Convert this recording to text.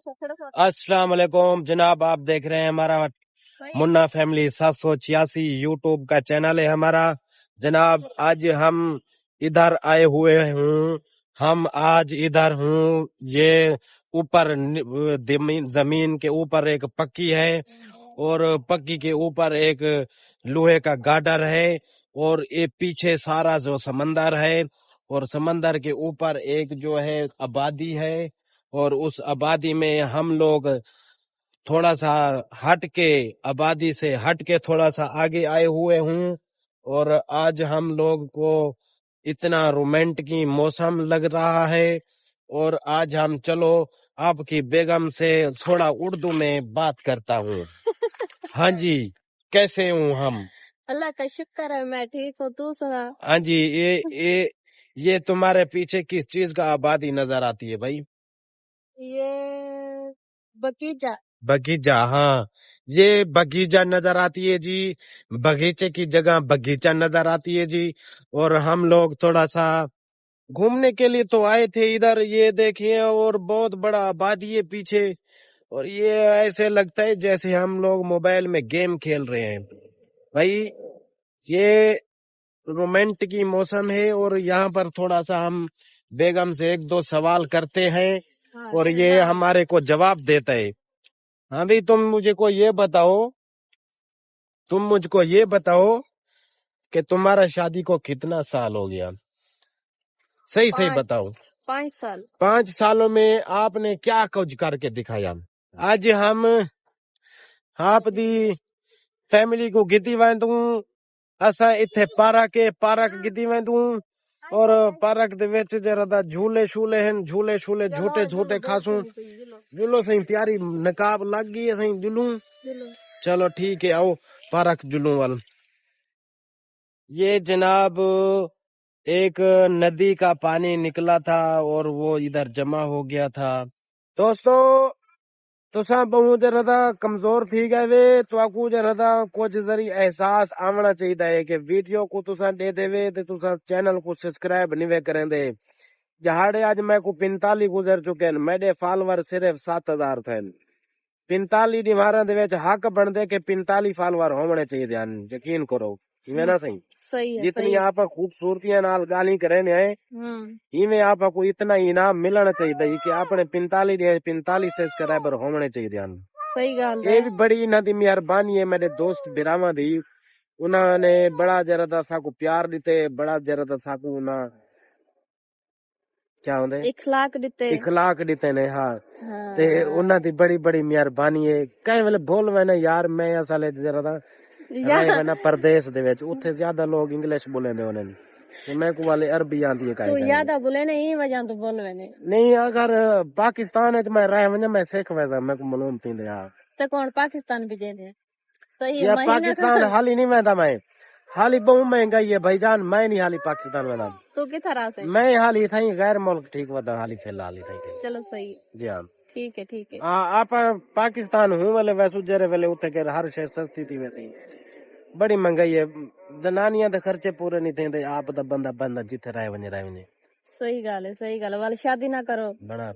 अस्सलाम वालेकुम जनाब, आप देख रहे हैं हमारा मुन्ना फैमिली 786 यूट्यूब का चैनल है हमारा। जनाब आज हम इधर आए हुए हूँ, हम आज इधर हूँ, ये ऊपर जमीन के ऊपर एक पक्की है और पक्की के ऊपर एक लोहे का गार्डर है और ये पीछे सारा जो समंदर है और समंदर के ऊपर एक जो है आबादी है और उस आबादी में हम लोग थोड़ा सा हट के आबादी से हट के थोड़ा सा आगे आए हुए हूँ और आज हम लोग को इतना रोमांटिक मौसम लग रहा है और आज हम चलो आपकी बेगम से थोड़ा उर्दू में बात करता हूँ। हाँ जी, कैसे हूँ हम? अल्लाह का शुक्र है, मैं ठीक हूँ, तू सुना? हाँ जी, ये तुम्हारे पीछे किस चीज का आबादी नजर आती है भाई? ये बगीचा। बगीचा, हाँ ये बगीचा नजर आती है जी, बगीचे की जगह बगीचा नजर आती है जी। और हम लोग थोड़ा सा घूमने के लिए तो आए थे इधर, ये देखिए, और बहुत बड़ा आबादी है पीछे और ये ऐसे लगता है जैसे हम लोग मोबाइल में गेम खेल रहे हैं भाई। ये रोमांटिक मौसम है और यहाँ पर थोड़ा सा हम बेगम से एक दो सवाल करते हैं और ये हमारे को जवाब देता है। हाँ भाई, तुम मुझको ये बताओ कि तुम्हारा शादी को कितना साल हो गया? सही बताओ। 5 साल। 5 सालों में आपने क्या कुछ करके दिखाया? आज हम आपदी फैमिली को गिद्दी वेंदू, असा इथे पार्क गिद्दी वेंदू और पार्क दे विच जरा झूले शूले हैं, झूले झूटे खासू जुलो सही तैयारी नकाब लग गई है सही जुलू। चलो ठीक है, आओ पार्क जुलू वाल। ये जनाब एक नदी का पानी निकला था और वो इधर जमा हो गया था। दोस्तों तुसा बहुत ज्यादा कमजोर थी गए वे, तो आपको ज्यादा कुछ जरी एहसास आना चाहिए कि वीडियो को तुसा दे देवे ते तुसा चैनल को सब्सक्राइब नहीं वे करें दे। जहाड़े आज मैं को 45 गुजर चुके हैं, मेरे फॉलोवर सिर्फ 7000 थे। 45 दीवारा दे विच हक बनदे के 45 फॉलोवर होने चाहिए, यकीन करो इवें ना सही। सही है, जितनी सही आप खूबसूरतियां नाल गाली करे ने इवें आपको इतना इनाम मिलना चाहिए कि अपने 45 सब्सक्राइबर होने चाहिए। सही गल ये भी बड़ी इन्हां दी मेहरबानी है, मेरे दोस्त बिरावां दी। उन्होंने बड़ा जरा साकू प्यार दिते, बड़ा जरा साकू ना क्या होंदे इखलाक दिते ने। हाँ ते उन्हां दी बड़ी बड़ी मेहरबानी है। कई वेले बोलवे ना यार, मैं असले जरा रहे ना परदेश दे विच, उत्थे ज्यादा लोग इंग्लिश बोलेंदे होने ते मैं को वाले अरबी आंदी है। तो ज्यादा बोले ने ई वजह तो बोलवे ने नहीं, अगर पाकिस्तान है मैं रह वने मैं सीख वैसा मैं को मालूम थींदे। हां तो कौन पाकिस्तान भी दे सही है। या पाकिस्तान हाली नहीं वेंदा, मैं हाली बहुत महंगाई है भाईजान, मैं नहीं हाली पाकिस्तान वेंदा। तो किथरा से मैं हाली थई गैर मुल्क ठीक वदा हाली फिलहाल ही थई। चलो सही जी हां, ठीक है। आप पाकिस्तान हूं वाले वैसु जरे वाले उथे के हर शे सस्ती थी वैसी, बड़ी महंगाई है, जनानियां दे खर्चे पूरे नहीं थेंदे, आप दा बंदा जिथे रह वने। सही गल है वाल शादी ना करो बड़ा